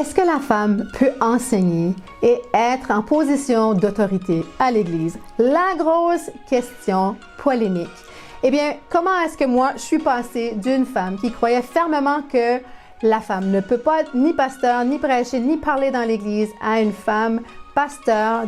Est-ce que la femme peut enseigner et être en position d'autorité à l'Église? La grosse question polémique. Eh bien, comment est-ce que moi, je suis passée d'une femme qui croyait fermement que la femme ne peut pas être ni pasteur, ni prêcher, ni parler dans l'Église, à une femme pasteur,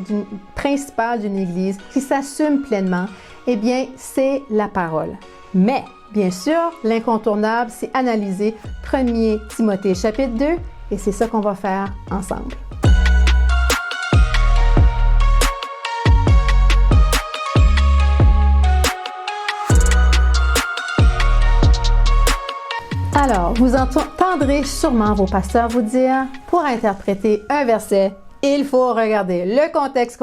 principale d'une Église qui s'assume pleinement? Eh bien, c'est la parole. Mais, bien sûr, l'incontournable, c'est analyser 1er Timothée chapitre 2 et c'est ça qu'on va faire ensemble. Alors, vous entendrez sûrement vos pasteurs vous dire, pour interpréter un verset, il faut regarder le contexte.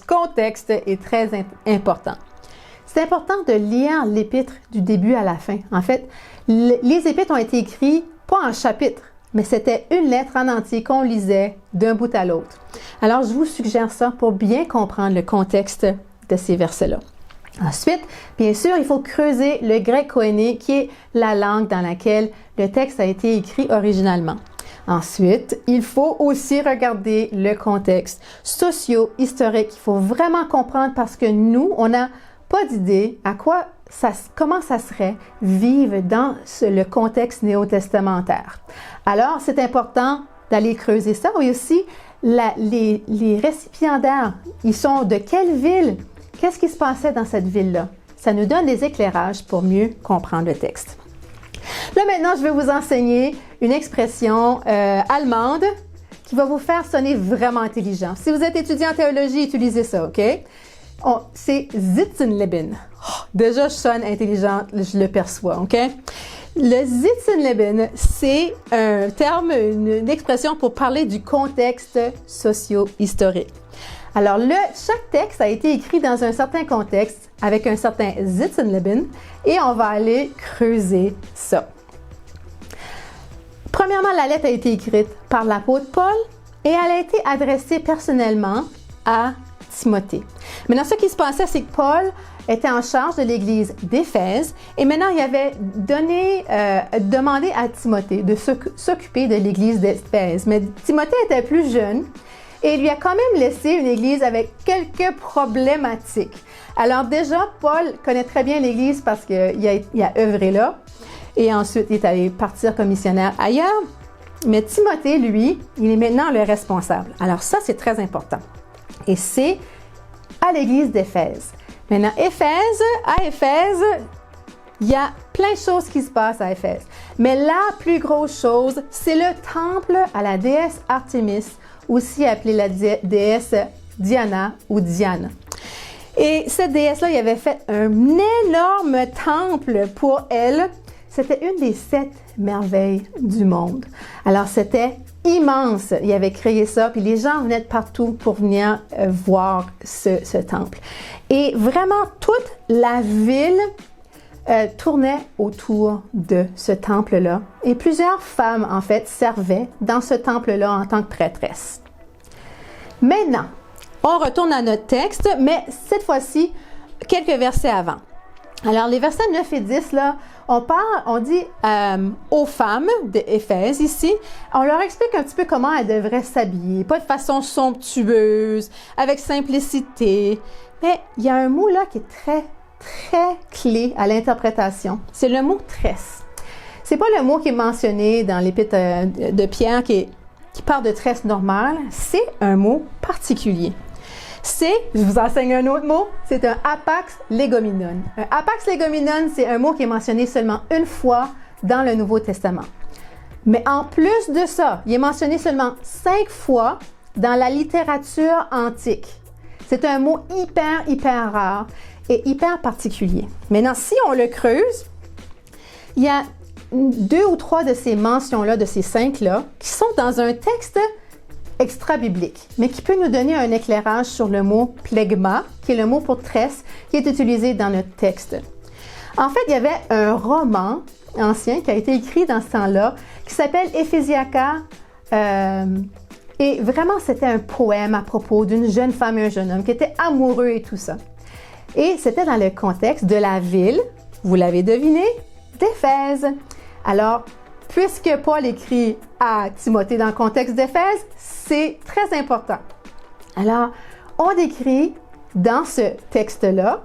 Contexte est très important. C'est important de lire l'épître du début à la fin. En fait, les épîtres ont été écrits pas en chapitres, mais c'était une lettre en entier qu'on lisait d'un bout à l'autre. Alors, je vous suggère ça pour bien comprendre le contexte de ces versets-là. Ensuite, bien sûr, il faut creuser le grec koiné, qui est la langue dans laquelle le texte a été écrit originalement. Ensuite, il faut aussi regarder le contexte socio-historique. Il faut vraiment comprendre parce que nous, on n'a pas d'idée comment ça serait vivre dans le contexte néo-testamentaire. Alors, c'est important d'aller creuser ça. Et aussi, les récipiendaires, ils sont de quelle ville? Qu'est-ce qui se passait dans cette ville-là? Ça nous donne des éclairages pour mieux comprendre le texte. Là, maintenant, je vais vous enseigner une expression allemande qui va vous faire sonner vraiment intelligent. Si vous êtes étudiant en théologie, utilisez ça, OK? C'est Sitzenleben. Oh, déjà, je sonne intelligente, je le perçois, OK? Le Sitzenleben, c'est un terme, une expression pour parler du contexte socio-historique. Alors, chaque texte a été écrit dans un certain contexte avec un certain Sitzenleben et on va aller creuser ça. Premièrement, la lettre a été écrite par l'apôtre Paul et elle a été adressée personnellement à Timothée. Maintenant, ce qui se passait, c'est que Paul était en charge de l'église d'Éphèse et maintenant, il avait demandé à Timothée de s'occuper de l'église d'Éphèse. Mais Timothée était plus jeune et il lui a quand même laissé une église avec quelques problématiques. Alors déjà, Paul connaît très bien l'église parce qu'il a œuvré là et ensuite il est allé partir comme missionnaire ailleurs. Mais Timothée, lui, il est maintenant le responsable. Alors ça, c'est très important. Et c'est à l'église d'Éphèse. Maintenant, à Éphèse, il y a plein de choses qui se passent à Éphèse. Mais la plus grosse chose, c'est le temple à la déesse Artémis, aussi appelée la déesse Diana ou Diane. Et cette déesse-là, il avait fait un énorme temple pour elle. C'était une des 7 merveilles du monde. Alors, c'était immense. Il avait créé ça, puis les gens venaient de partout pour venir voir ce temple. Et vraiment, toute la ville tournait autour de ce temple-là. Et plusieurs femmes, en fait, servaient dans ce temple-là en tant que prêtresses. Maintenant, on retourne à notre texte, mais cette fois-ci, quelques versets avant. Alors, les versets 9 et 10, là, on dit aux femmes d'Éphèse ici, on leur explique un petit peu comment elles devraient s'habiller, pas de façon somptueuse, avec simplicité. Mais il y a un mot là qui est très, très clé à l'interprétation. C'est le mot tresse. C'est pas le mot qui est mentionné dans l'épître de Pierre qui parle de tresse normale, c'est un mot particulier. Je vous enseigne un autre mot, c'est un apax legomenon. Un apax legomenon, c'est un mot qui est mentionné seulement une fois dans le Nouveau Testament. Mais en plus de ça, il est mentionné seulement 5 fois dans la littérature antique. C'est un mot hyper rare et hyper particulier. Maintenant, si on le creuse, il y a 2 ou 3 de ces mentions-là, de ces 5-là, qui sont dans un texte extra-biblique, mais qui peut nous donner un éclairage sur le mot plegma, qui est le mot pour tresse, qui est utilisé dans notre texte. En fait, il y avait un roman ancien qui a été écrit dans ce temps-là, qui s'appelle Éphésiaca, et vraiment, c'était un poème à propos d'une jeune femme et un jeune homme qui étaient amoureux et tout ça. Et c'était dans le contexte de la ville, vous l'avez deviné, d'Éphèse. Alors, puisque Paul écrit à Timothée dans le contexte d'Éphèse, c'est très important. Alors, on décrit dans ce texte-là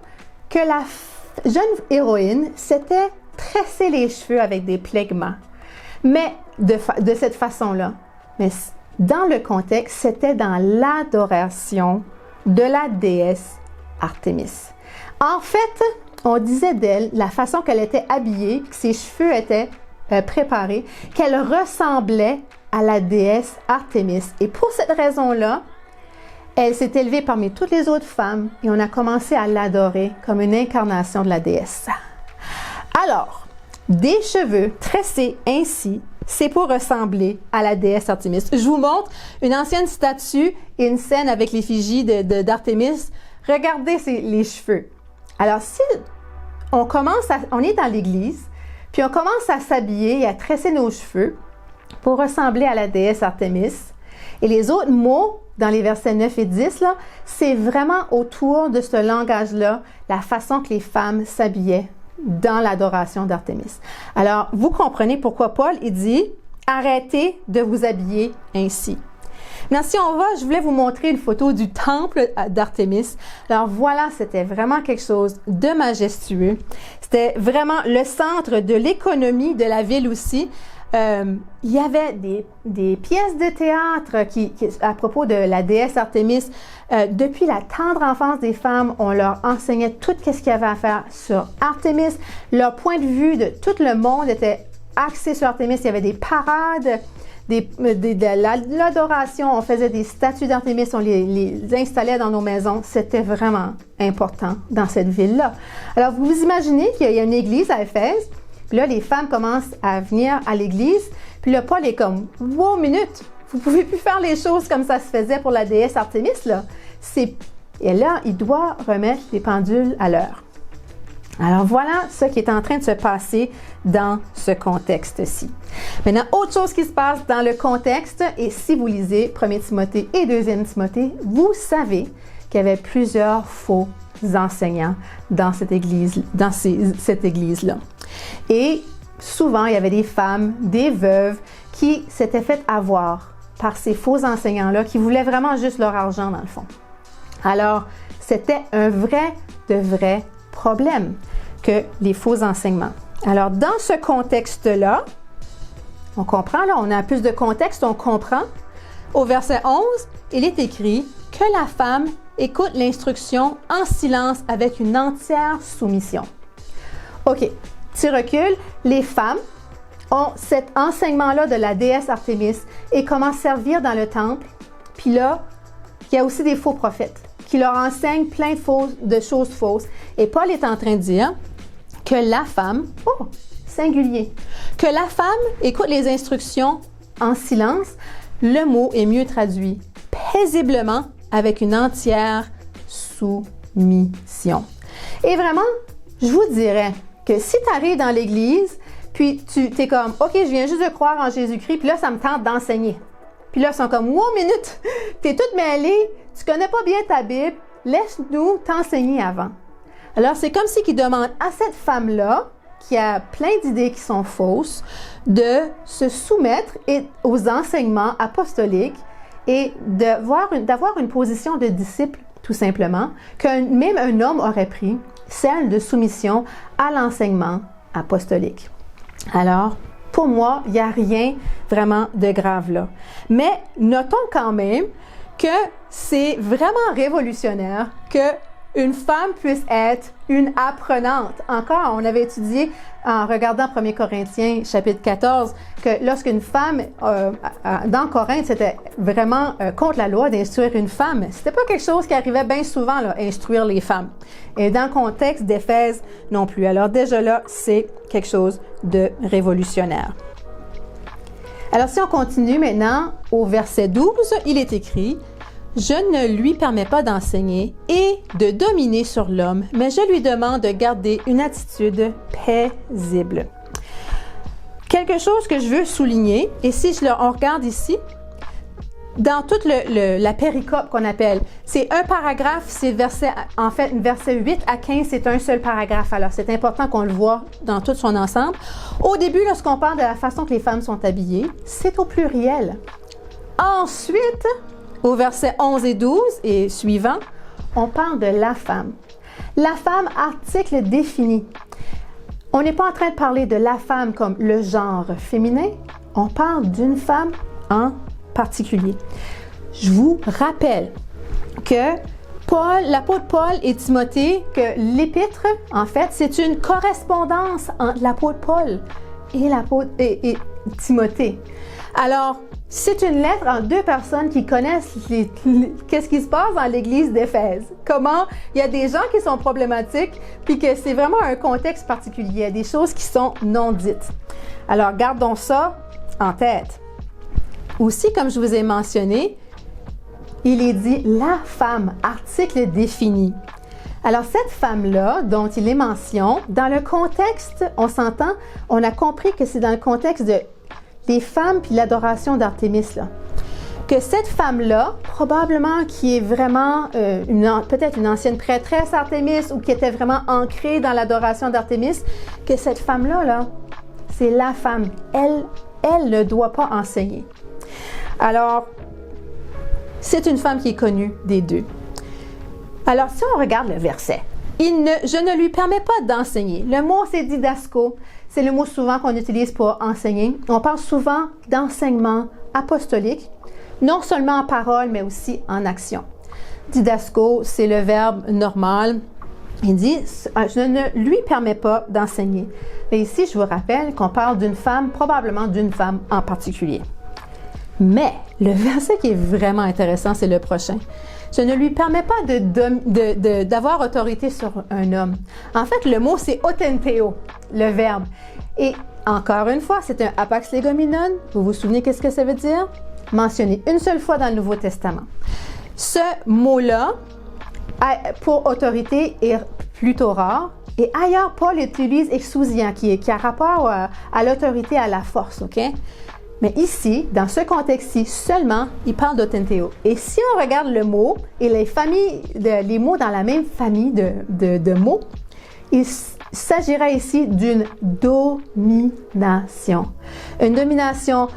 que la jeune héroïne s'était tressé les cheveux avec des plegmas, mais de cette façon-là. Mais dans le contexte, c'était dans l'adoration de la déesse Artémis. En fait, on disait d'elle, la façon qu'elle était habillée, que ses cheveux étaient préparés, qu'elle ressemblait à la déesse Artémis. Et pour cette raison-là, elle s'est élevée parmi toutes les autres femmes et on a commencé à l'adorer comme une incarnation de la déesse. Alors, des cheveux tressés ainsi, c'est pour ressembler à la déesse Artémis. Je vous montre une ancienne statue et une scène avec l'effigie d'Artémis. Regardez les cheveux. Alors, si on est dans l'église, puis on commence à s'habiller et à tresser nos cheveux pour ressembler à la déesse Artémis, et les autres mots dans les versets 9 et 10, là, c'est vraiment autour de ce langage-là, la façon que les femmes s'habillaient dans l'adoration d'Artémis. Alors, vous comprenez pourquoi Paul, il dit « Arrêtez de vous habiller ainsi ». Maintenant, si on va, je voulais vous montrer une photo du temple d'Artémis. Alors voilà, c'était vraiment quelque chose de majestueux. C'était vraiment le centre de l'économie de la ville aussi. Il y avait des pièces de théâtre à propos de la déesse Artémis. Depuis la tendre enfance des femmes, on leur enseignait tout ce qu'il y avait à faire sur Artémis. Leur point de vue de tout le monde était axé sur Artémis. Il y avait des parades, de l'adoration. On faisait des statues d'Artémis, on les installait dans nos maisons. C'était vraiment important dans cette ville-là. Alors, vous vous imaginez qu'il y a une église à Éphèse. Puis là, les femmes commencent à venir à l'église. Puis là, Paul est comme « Wow, minute! Vous pouvez plus faire les choses comme ça se faisait pour la déesse Artémis, là. » Et là, il doit remettre les pendules à l'heure. Alors voilà ce qui est en train de se passer dans ce contexte-ci. Maintenant, autre chose qui se passe dans le contexte, et si vous lisez 1 Timothée et 2 Timothée, vous savez qu'il y avait plusieurs faux enseignants dans cette église-là. Et souvent, il y avait des femmes, des veuves qui s'étaient faites avoir par ces faux enseignants-là qui voulaient vraiment juste leur argent dans le fond. Alors, c'était un vrai problème que les faux enseignements. Alors, dans ce contexte-là, on comprend, là, on a plus de contexte, on comprend. Au verset 11, il est écrit que la femme écoute l'instruction en silence avec une entière soumission. OK, petit recul, les femmes ont cet enseignement-là de la déesse Artémis et comment servir dans le temple. Puis là, il y a aussi des faux prophètes qui leur enseignent plein de choses fausses. Et Paul est en train de dire que la femme, singulier, que la femme écoute les instructions en silence. Le mot est mieux traduit paisiblement avec une entière soumission. Et vraiment, je vous dirais que si tu arrives dans l'église, puis tu es comme, OK, je viens juste de croire en Jésus-Christ, puis là, ça me tente d'enseigner. Puis là, ils sont comme, wow, minute, t'es toute mêlée, tu connais pas bien ta Bible, laisse-nous t'enseigner avant. Alors, c'est comme si qu'ils demandent à cette femme-là, qui a plein d'idées qui sont fausses, de se soumettre aux enseignements apostoliques et d'avoir une position de disciple, tout simplement, que même un homme aurait pris, celle de soumission à l'enseignement apostolique. Alors, pour moi, il n'y a rien vraiment de grave là. Mais notons quand même que c'est vraiment révolutionnaire qu'une femme puisse être une apprenante. Encore, on avait étudié en regardant 1 Corinthiens chapitre 14 que lorsqu'une femme, dans Corinthe, c'était vraiment contre la loi d'instruire une femme. C'était pas quelque chose qui arrivait bien souvent, là, instruire les femmes. Et dans le contexte d'Éphèse non plus. Alors déjà là, c'est quelque chose de révolutionnaire. Alors si on continue maintenant au verset 12, il est écrit « Je ne lui permets pas d'enseigner et de dominer sur l'homme, mais je lui demande de garder une attitude paisible. » Quelque chose que je veux souligner, et si on regarde ici, dans toute la péricope qu'on appelle, c'est un paragraphe, c'est verset 8 à 15, c'est un seul paragraphe. Alors, c'est important qu'on le voit dans tout son ensemble. Au début, lorsqu'on parle de la façon que les femmes sont habillées, c'est au pluriel. Ensuite, au verset 11 et 12 et suivant, on parle de la femme. La femme, article défini. On n'est pas en train de parler de la femme comme le genre féminin, on parle d'une femme en particulier. Je vous rappelle que l'apôtre Paul et Timothée, que l'épître, en fait, c'est une correspondance entre l'apôtre Paul et Timothée. Alors, c'est une lettre entre deux personnes qui connaissent qu'est-ce qui se passe dans l'église d'Éphèse. Comment il y a des gens qui sont problématiques, puis que c'est vraiment un contexte particulier. Il y a des choses qui sont non dites. Alors, gardons ça en tête. Aussi, comme je vous ai mentionné, il est dit « la femme », article défini. Alors, cette femme-là, dont il est mention, dans le contexte, on s'entend, on a compris que c'est dans le contexte de les femmes puis l'adoration d'Artémis, là. Que cette femme-là, probablement qui est vraiment peut-être une ancienne prêtresse Artémis ou qui était vraiment ancrée dans l'adoration d'Artémis, que cette femme-là, là, c'est la femme. Elle ne doit pas enseigner. Alors, c'est une femme qui est connue des deux. Alors, si on regarde le verset, je ne lui permets pas d'enseigner. Le mot, c'est didasco. C'est le mot souvent qu'on utilise pour enseigner. On parle souvent d'enseignement apostolique, non seulement en parole, mais aussi en action. Didasco, c'est le verbe normal. Il dit, je ne lui permets pas d'enseigner. Et ici, je vous rappelle qu'on parle d'une femme, probablement d'une femme en particulier. Mais le verset qui est vraiment intéressant, c'est le prochain. Je ne lui permets pas d'avoir autorité sur un homme. En fait, le mot, c'est otenteo, le verbe. Et encore une fois, c'est un apax legomenon. Vous vous souvenez qu'est-ce que ça veut dire? Mentionné une seule fois dans le Nouveau Testament. Ce mot-là, pour autorité, est plutôt rare. Et ailleurs, Paul utilise exousian, qui a rapport à l'autorité, à la force, OK? Mais ici, dans ce contexte-ci, seulement, il parle d'otenteo. Et si on regarde le mot et les mots dans la même famille de mots, il s'agira ici d'une domination. Une domination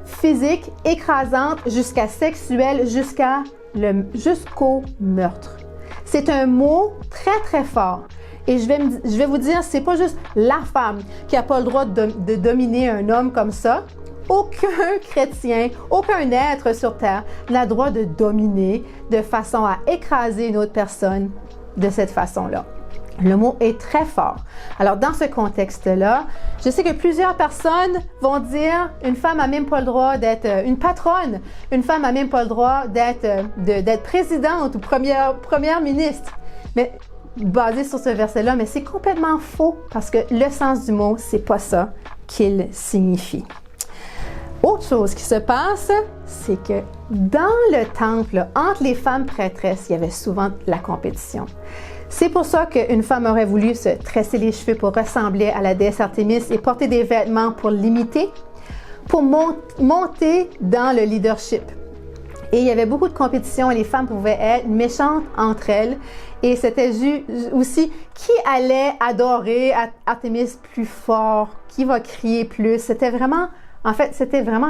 physique, écrasante, jusqu'à sexuelle, jusqu'au meurtre. C'est un mot très, très fort. Et je vais vous dire, c'est pas juste la femme qui n'a pas le droit de dominer un homme comme ça. Aucun chrétien, aucun être sur terre n'a le droit de dominer de façon à écraser une autre personne de cette façon-là. Le mot est très fort. Alors, dans ce contexte-là, je sais que plusieurs personnes vont dire une femme n'a même pas le droit d'être une patronne, une femme n'a même pas le droit d'être présidente ou première ministre. Mais basé sur ce verset-là, mais c'est complètement faux parce que le sens du mot, c'est pas ça qu'il signifie. Autre chose qui se passe, c'est que dans le temple, entre les femmes prêtresses, il y avait souvent la compétition. C'est pour ça qu'une femme aurait voulu se tresser les cheveux pour ressembler à la déesse Artémis et porter des vêtements pour l'imiter, pour monter dans le leadership. Et il y avait beaucoup de compétition et les femmes pouvaient être méchantes entre elles. Et c'était aussi qui allait adorer Artémis plus fort, qui va crier plus. C'était vraiment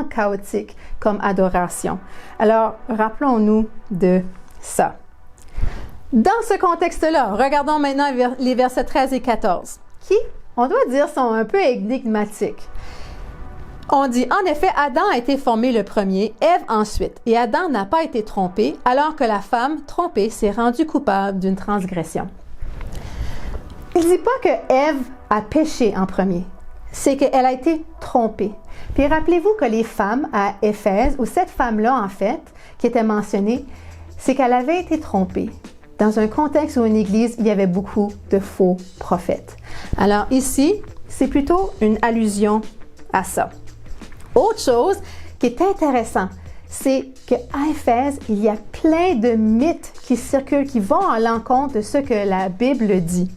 chaotique comme adoration. Alors, rappelons-nous de ça. Dans ce contexte-là, regardons maintenant les versets 13 et 14, qui, on doit dire, sont un peu énigmatiques. On dit, en effet, Adam a été formé le premier, Ève ensuite, et Adam n'a pas été trompé, alors que la femme, trompée, s'est rendue coupable d'une transgression. Il ne dit pas que Ève a péché en premier, c'est qu'elle a été trompée. Puis rappelez-vous que les femmes à Éphèse, ou cette femme-là en fait, qui était mentionnée, c'est qu'elle avait été trompée. Dans un contexte où une église, il y avait beaucoup de faux prophètes. Alors ici, c'est plutôt une allusion à ça. Autre chose qui est intéressant, c'est qu'à Éphèse, il y a plein de mythes qui circulent, qui vont à l'encontre de ce que la Bible dit.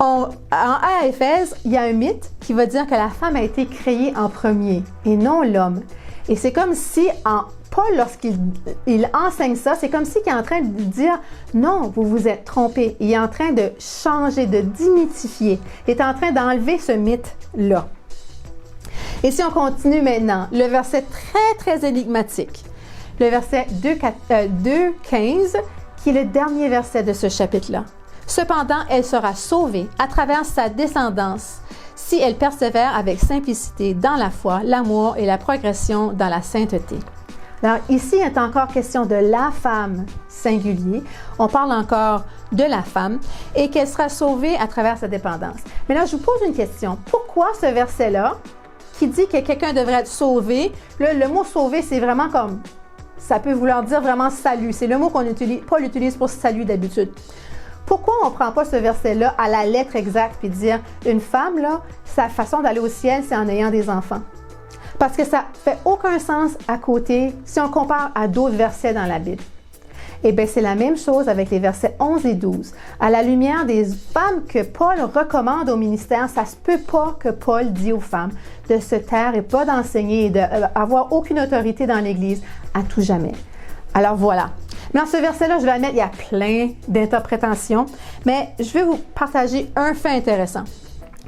À Éphèse, il y a un mythe qui va dire que la femme a été créée en premier et non l'homme. Et c'est comme si, Paul, lorsqu'il enseigne ça, c'est comme s'il est en train de dire « Non, vous vous êtes trompé ». Il est en train de changer, de démythifier. Il est en train d'enlever ce mythe-là. Et si on continue maintenant, le verset très énigmatique, le verset 2,15, qui est le dernier verset de ce chapitre-là. « Cependant, elle sera sauvée à travers sa descendance, si elle persévère avec simplicité dans la foi, l'amour et la progression dans la sainteté. » Alors ici, il est encore question de la femme singulier. On parle encore de la femme et qu'elle sera sauvée à travers sa dépendance. Mais là, je vous pose une question. Pourquoi ce verset-là, qui dit que quelqu'un devrait être sauvé, là, le mot sauvé, c'est vraiment comme, ça peut vouloir dire vraiment salut. C'est le mot qu'on utilise, Paul utilise pour salut d'habitude. Pourquoi on ne prend pas ce verset-là à la lettre exacte et dire une femme, là, sa façon d'aller au ciel, c'est en ayant des enfants? Parce que ça ne fait aucun sens à côté si on compare à d'autres versets dans la Bible. Eh bien, c'est la même chose avec les versets 11 et 12. À la lumière des femmes que Paul recommande au ministère, ça ne se peut pas que Paul dit aux femmes de se taire et pas d'enseigner et d'avoir aucune autorité dans l'Église à tout jamais. Alors voilà. Mais dans ce verset-là, je vais admettre, il y a plein d'interprétations, mais je vais vous partager un fait intéressant.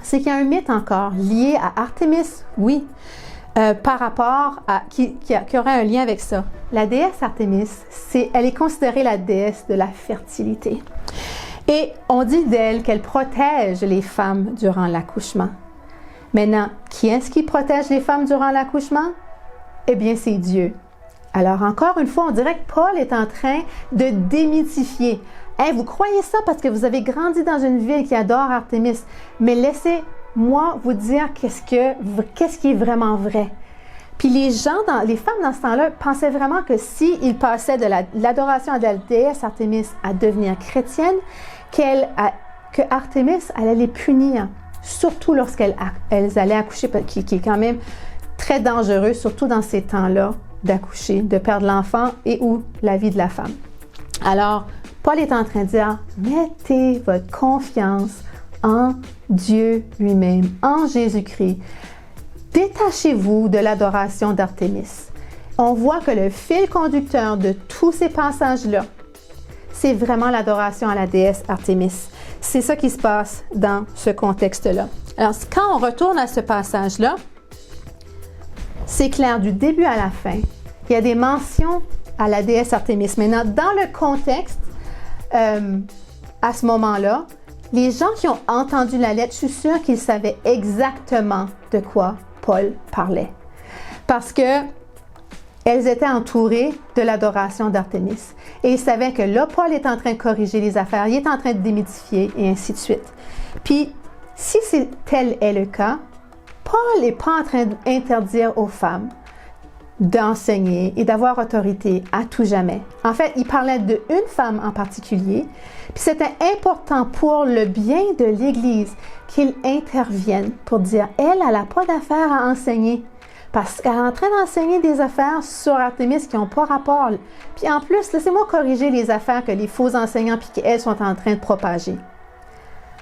C'est qu'il y a un mythe encore lié à Artémis, oui, par rapport à, qui aurait un lien avec ça. La déesse Artémis, elle est considérée la déesse de la fertilité. Et on dit d'elle qu'elle protège les femmes durant l'accouchement. Maintenant, qui est-ce qui protège les femmes durant l'accouchement? Eh bien, c'est Dieu. Alors, encore une fois, on dirait que Paul est en train de démythifier. Hey, vous croyez ça parce que vous avez grandi dans une ville qui adore Artémis, mais laissez-moi vous dire qu'est-ce qui est vraiment vrai. Puis les femmes dans ce temps-là pensaient vraiment que s'ils passaient de l'adoration à la déesse Artémis à devenir chrétienne, que Artémis allait les punir, surtout lorsqu'elles allaient accoucher, qui est quand même très dangereux, surtout dans ces temps-là d'accoucher, de perdre l'enfant et ou la vie de la femme. Alors, Paul est en train de dire, mettez votre confiance en Dieu lui-même, en Jésus-Christ. Détachez-vous de l'adoration d'Artémis. On voit que le fil conducteur de tous ces passages-là, c'est vraiment l'adoration à la déesse Artémis. C'est ça qui se passe dans ce contexte-là. Alors, quand on retourne à ce passage-là, c'est clair du début à la fin. Il y a des mentions à la déesse Artémis. Maintenant, dans le contexte, à ce moment-là, les gens qui ont entendu la lettre, je suis sûre qu'ils savaient exactement de quoi Paul parlait. Parce que elles étaient entourées de l'adoration d'Artémis. Et ils savaient que là, Paul est en train de corriger les affaires, il est en train de démythifier et ainsi de suite. Puis, si tel est le cas, Paul n'est pas en train d'interdire aux femmes d'enseigner et d'avoir autorité à tout jamais. En fait, il parlait d'une femme en particulier, puis c'était important pour le bien de l'Église qu'il intervienne pour dire, elle n'a pas d'affaires à enseigner, parce qu'elle est en train d'enseigner des affaires sur Artémis qui n'ont pas rapport. Puis en plus, laissez-moi corriger les affaires que les faux enseignants puis qu'elles sont en train de propager.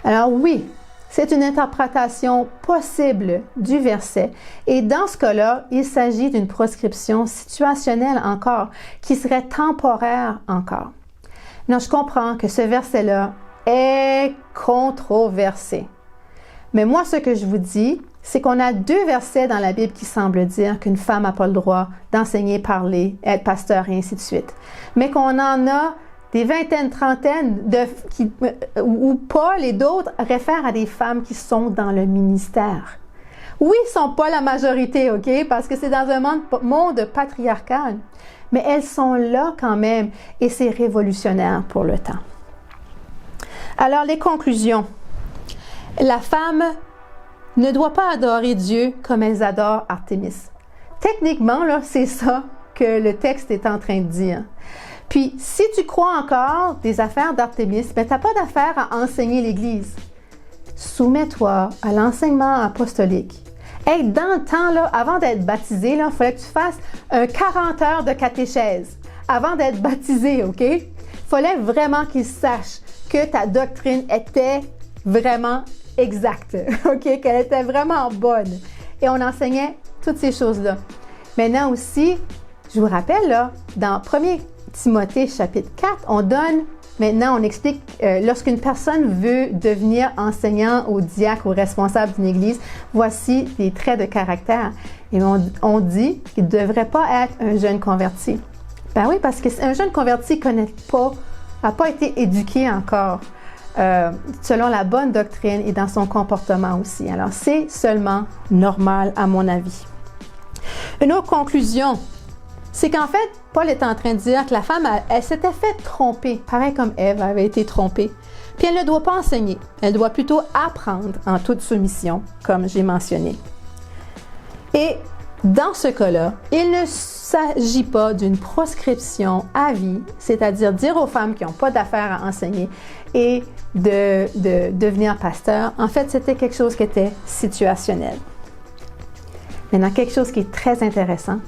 Alors oui, c'est une interprétation possible du verset et dans ce cas-là, il s'agit d'une proscription situationnelle encore, qui serait temporaire encore. Non, je comprends que ce verset-là est controversé. Mais moi, ce que je vous dis, c'est qu'on a deux versets dans la Bible qui semblent dire qu'une femme n'a pas le droit d'enseigner, parler, être pasteur et ainsi de suite. Mais qu'on en a des vingtaines, trentaines où Paul et d'autres réfèrent à des femmes qui sont dans le ministère. Oui, ils ne sont pas la majorité, OK? Parce que c'est dans un monde patriarcal. Mais elles sont là quand même et c'est révolutionnaire pour le temps. Alors, les conclusions. La femme ne doit pas adorer Dieu comme elles adorent Artémis. Techniquement, là, c'est ça que le texte est en train de dire. Puis, si tu crois encore des affaires d'Artémis, ben, tu n'as pas d'affaire à enseigner l'Église. Soumets-toi à l'enseignement apostolique. Hey, dans le temps, là, avant d'être baptisé, il fallait que tu fasses un 40 heures de catéchèse avant d'être baptisé, OK? Il fallait vraiment qu'ils sachent que ta doctrine était vraiment exacte, OK? Qu'elle était vraiment bonne. Et on enseignait toutes ces choses-là. Maintenant aussi, je vous rappelle, là, dans 1 Timothée chapitre 4, on explique lorsqu'une personne veut devenir enseignant ou diacre ou responsable d'une église, voici des traits de caractère. Et on dit qu'il ne devrait pas être un jeune converti. Ben oui, parce qu'un jeune converti n'a pas été éduqué encore selon la bonne doctrine et dans son comportement aussi. Alors, c'est seulement normal à mon avis. Une autre conclusion, c'est qu'en fait, Paul est en train de dire que la femme, elle s'était fait tromper, pareil comme Ève avait été trompée. Puis elle ne doit pas enseigner, elle doit plutôt apprendre en toute soumission, comme j'ai mentionné. Et dans ce cas-là, il ne s'agit pas d'une proscription à vie, c'est-à-dire dire aux femmes qui n'ont pas d'affaires à enseigner et de devenir pasteur. En fait, c'était quelque chose qui était situationnel. Maintenant, quelque chose qui est très intéressant,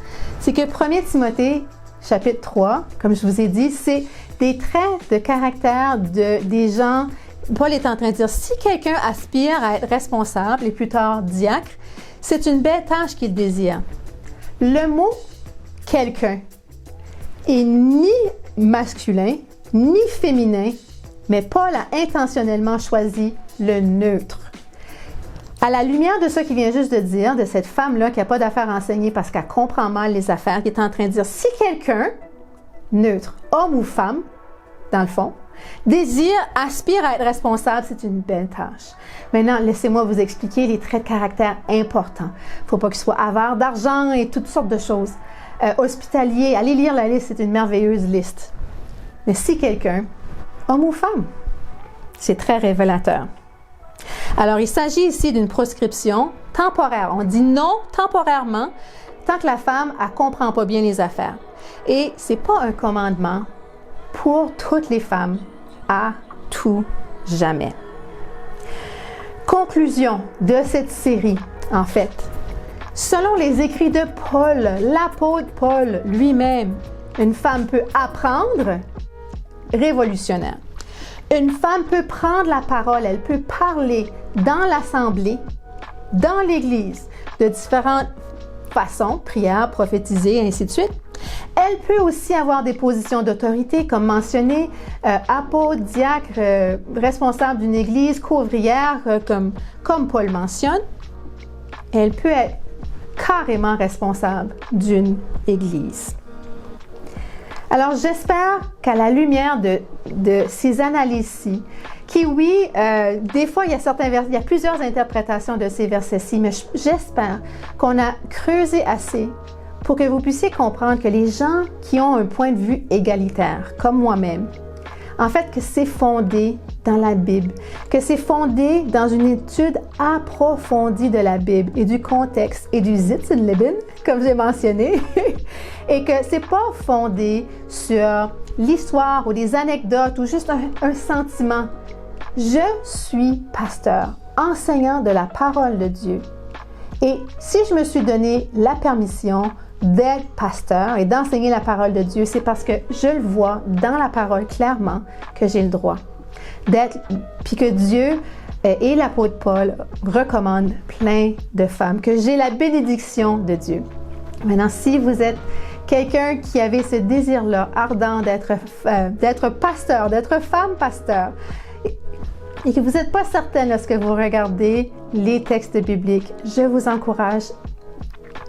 c'est que 1 Timothée, chapitre 3, comme je vous ai dit, c'est des traits de caractère des gens. Paul est en train de dire, si quelqu'un aspire à être responsable et plus tard diacre, c'est une belle tâche qu'il désire. Le mot « quelqu'un » est ni masculin, ni féminin, mais Paul a intentionnellement choisi le neutre. À la lumière de ce qu'il vient juste de dire, de cette femme-là qui n'a pas d'affaires à enseigner parce qu'elle comprend mal les affaires, qui est en train de dire, si quelqu'un, neutre, homme ou femme, dans le fond, aspire à être responsable, c'est une belle tâche. Maintenant, laissez-moi vous expliquer les traits de caractère importants. Il ne faut pas qu'il soit avare d'argent et toutes sortes de choses. Hospitalier, allez lire la liste, c'est une merveilleuse liste. Mais si quelqu'un, homme ou femme, c'est très révélateur. Alors, il s'agit ici d'une proscription temporaire. On dit non temporairement tant que la femme ne comprend pas bien les affaires. Et ce n'est pas un commandement pour toutes les femmes à tout jamais. Conclusion de cette série, en fait. Selon les écrits de Paul, l'apôtre Paul lui-même, une femme peut apprendre, révolutionnaire. Une femme peut prendre la parole, elle peut parler dans l'assemblée, dans l'Église, de différentes façons, prière, prophétiser, ainsi de suite. Elle peut aussi avoir des positions d'autorité, comme mentionné, apôtre, diacre, responsable d'une Église, couvrière, comme Paul mentionne. Elle peut être carrément responsable d'une Église. Alors, j'espère qu'à la lumière de ces analyses-ci, qui, oui, des fois, il y a plusieurs interprétations de ces versets-ci, mais j'espère qu'on a creusé assez pour que vous puissiez comprendre que les gens qui ont un point de vue égalitaire, comme moi-même, en fait, que c'est fondé dans la Bible, que c'est fondé dans une étude approfondie de la Bible et du contexte et du Sitzenleben, comme j'ai mentionné, et que c'est pas fondé sur l'histoire ou des anecdotes ou juste un sentiment. Je suis pasteur, enseignant de la parole de Dieu. Et si je me suis donné la permission d'être pasteur et d'enseigner la parole de Dieu, c'est parce que je le vois dans la parole clairement que j'ai le droit d'être, puis que Dieu et l'apôtre Paul recommandent plein de femmes, que j'ai la bénédiction de Dieu. Maintenant, si vous êtes quelqu'un qui avait ce désir-là ardent d'être pasteur, d'être femme pasteur, et que vous n'êtes pas certaine lorsque vous regardez les textes bibliques, je vous encourage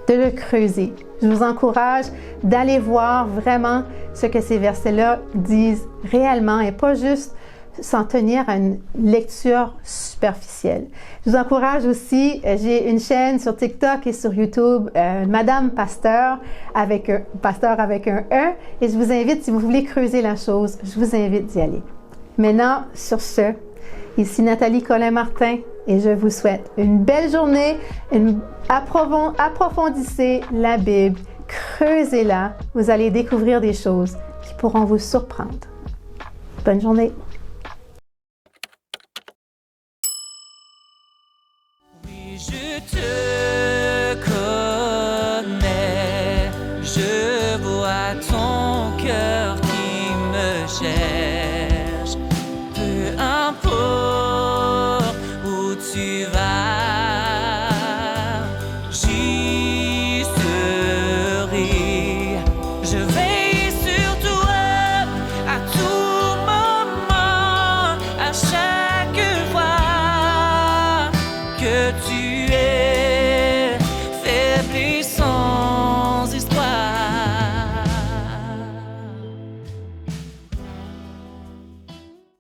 de le creuser. Je vous encourage d'aller voir vraiment ce que ces versets-là disent réellement et pas juste s'en tenir à une lecture superficielle. Je vous encourage aussi, j'ai une chaîne sur TikTok et sur YouTube, Madame Pasteur avec un E, et je vous invite, si vous voulez creuser la chose, je vous invite d'y aller. Maintenant, sur ce, ici Nathalie Collin-Martin et je vous souhaite une belle journée. Approfondissez la Bible, creusez-la. Vous allez découvrir des choses qui pourront vous surprendre. Bonne journée. Oui, je te connais, je vois ton cœur qui me cherche. Peu importe où tu vas, j'y serai Et